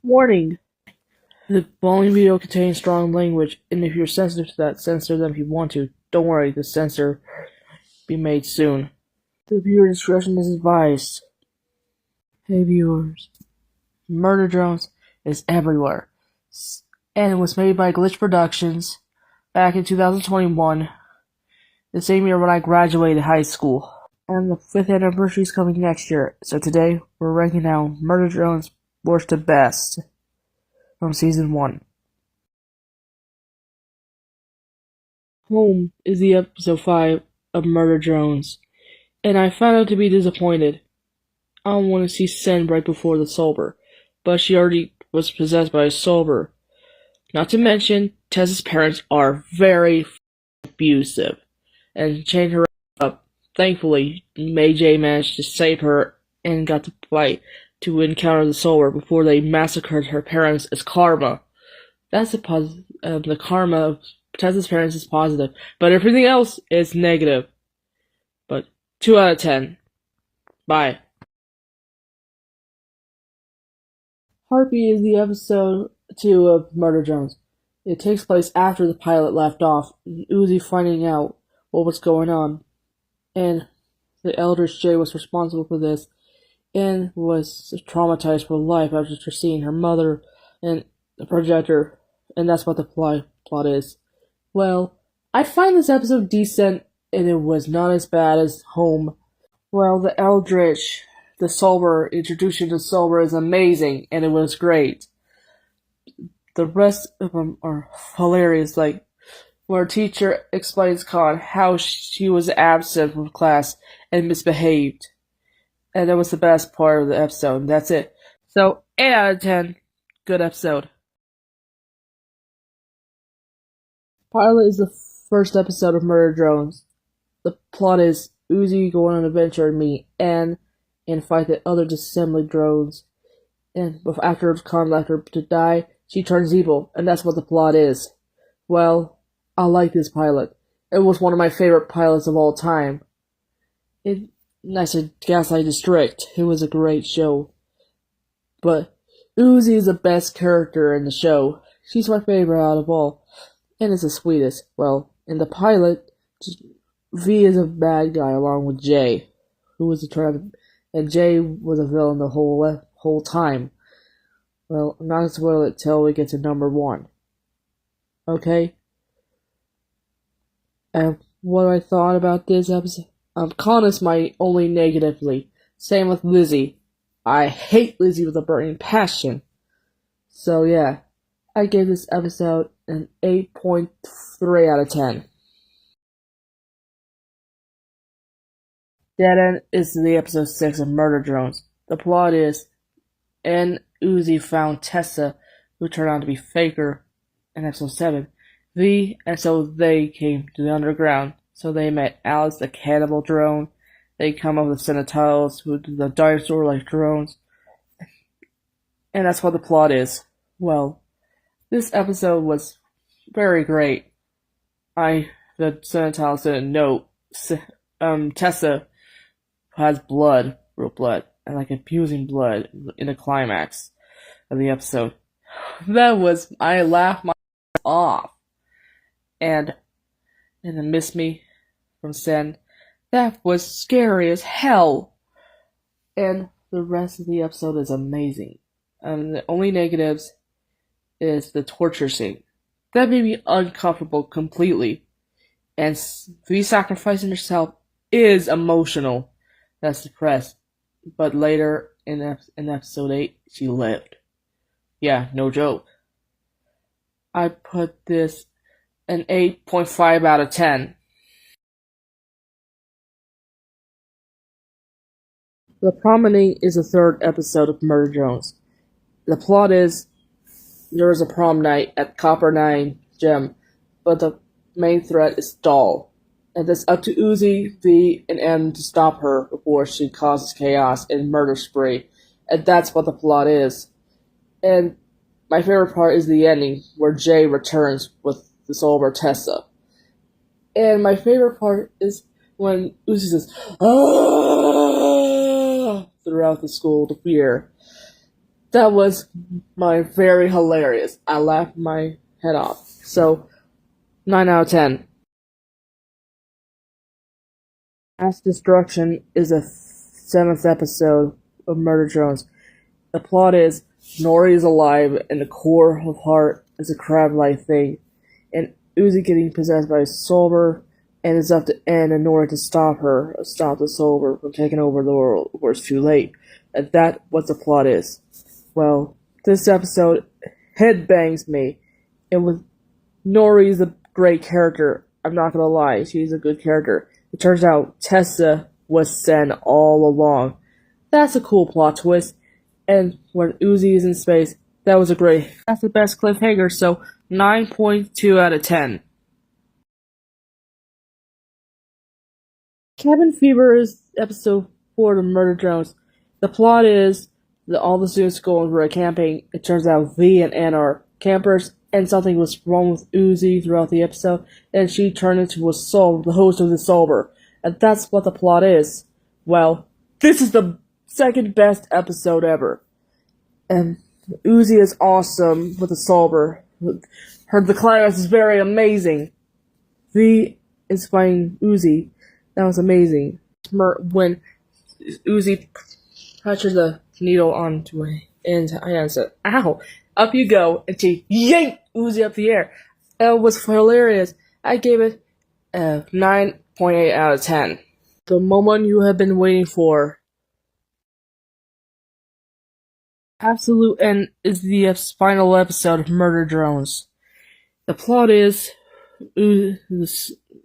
Warning: the following video contains strong language, and if you're sensitive to that, censor them if you want to. Don't worry, the censor be made soon. The viewer discretion is advised. Hey viewers, Murder Drones is everywhere, and it was made by Glitch Productions back in 2021, the same year when I graduated high school. And the 5th anniversary is coming next year, so today we're ranking down Murder Drones worst to best from Season 1. Home is the episode 5 of Murder Drones, and I found out to be disappointed. I don't want to see Sen right before the Sober, but she already was possessed by a Sober. Not to mention, Tessa's parents are very abusive, and chained her up. Thankfully, May J managed to save her and got to fight to encounter the Sober before they massacred her parents as karma. That's the karma of Tessa's parents is positive, but everything else is negative. But 2 out of 10. Bye. Harpy is the episode 2 of Murder Drones. It takes place after the pilot left off, Uzi finding out what was going on, and the Eldritch J was responsible for this, and was traumatized for life after seeing her mother and the projector, and that's what the plot is. Well, I find this episode decent, and it was not as bad as Home. Well, the Eldritch, the Sober, introduction to Sober is amazing, and it was great. The rest of them are hilarious, like where a teacher explains Khan how she was absent from class and misbehaved. And that was the best part of the episode, and that's it. So, 8 out of 10. Good episode. Pilot is the first episode of Murder Drones. The plot is Uzi go on an adventure and meet Anne and fight the other disassembly drones. And after Khan left her to die, she turns evil, and that's what the plot is. Well, I like this pilot. It was one of my favorite pilots of all time. I said Gaslight District. It was a great show. But Uzi is the best character in the show. She's my favorite out of all. And is the sweetest. Well, in the pilot, V is a bad guy along with J, who was a trap, and J was a villain the whole time. Well, I'm not gonna spoil it till we get to number 1. Okay? And what I thought about this episode, Khan is my only negatively. Same with Lizzie. I hate Lizzie with a burning passion. So yeah, I gave this episode an 8.3 out of 10. Dead End is the episode 6 of Murder Drones. The plot is N. Uzi found Tessa, who turned out to be Faker, in episode 7. V, and so they came to the underground. So they met Alex the cannibal drone. They come up with Sentinels, who do the dinosaur-like drones. And that's what the plot is. Well, this episode was very great. The Sentinels didn't know Tessa has blood, real blood, and like infusing blood in the climax of the episode. I laughed my ass off. And the Miss Me from Sen, that was scary as hell. And the rest of the episode is amazing. The only negatives is the torture scene. That made me uncomfortable completely. And V sacrificing herself is emotional. That's depressed. But later in episode 8, she lived. Yeah, no joke. I put this an 8.5 out of 10. The Promenade is the 3rd episode of Murder Drones. The plot is there is a prom night at Copper 9 Gem, but the main threat is Doll. And it's up to Uzi, V, and M to stop her before she causes chaos and murder spree. And that's what the plot is. And my favorite part is the ending, where Jay returns with the soul of Tessa. And my favorite part is when Uzi says, "Ah!" throughout the school to fear. That was very hilarious. I laughed my head off. So, 9 out of 10. Mass Destruction is the 7th episode of Murder Drones. The plot is Nori is alive and the core of heart is a crab-like thing, and Uzi getting possessed by Solver, and it's up to N and Nori to stop the Solver from taking over the world, or it's too late. And that's what the plot is. Well, this episode headbangs me. Nori is a great character. I'm not gonna lie, she's a good character. It turns out Tessa was Sen all along. That's a cool plot twist. And when Uzi is in space, that's the best cliffhanger, so 9.2 out of 10. Cabin Fever is episode 4 of Murder Drones. The plot is that all the students go on for camping. It turns out V and N are campers, and something was wrong with Uzi throughout the episode, and she turned into the host of the Solver. And that's what the plot is. Well, this is the second best episode ever. And Uzi is awesome with the Solver. The climax is very amazing. V is fighting Uzi. That was amazing. When Uzi touches the needle onto my hand and said, "Ow!" Up you go, and she yanked Uzi up the air. It was hilarious. I gave it a 9.8 out of 10. The moment you have been waiting for. Absolute End is the final episode of Murder Drones. The plot is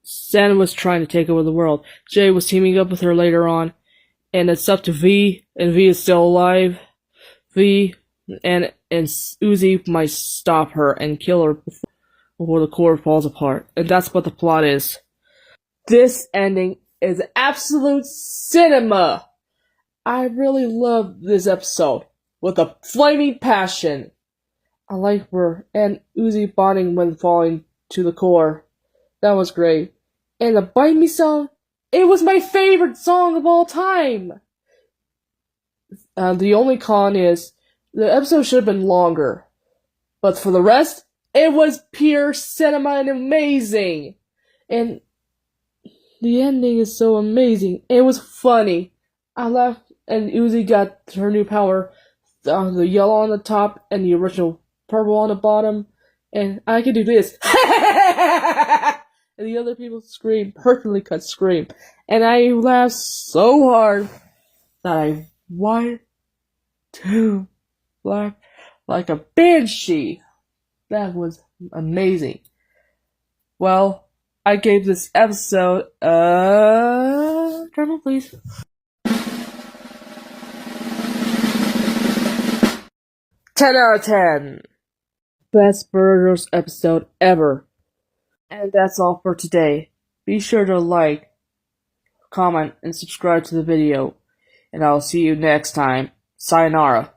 Sen was trying to take over the world. Jay was teaming up with her later on, and it's up to V, and V is still alive. V and Uzi might stop her and kill her before the core falls apart. And that's what the plot is. This ending is absolute cinema! I really love this episode with a flaming passion. I like her and Uzi bonding when falling to the core. That was great. And the Bite Me song, it was my favorite song of all time! The only con is, the episode should have been longer. But for the rest, it was pure cinema and amazing! And the ending is so amazing. It was funny. I laughed, and Uzi got her new power, the yellow on the top and the original purple on the bottom, and I could do this. And the other people scream, perfectly cut scream. And I laughed so hard that I wanted to laugh like a banshee. That was amazing. Well, I gave this episode drum roll please. 10 out of 10. Best Burgers episode ever. And that's all for today. Be sure to like, comment, and subscribe to the video. And I'll see you next time. Sayonara.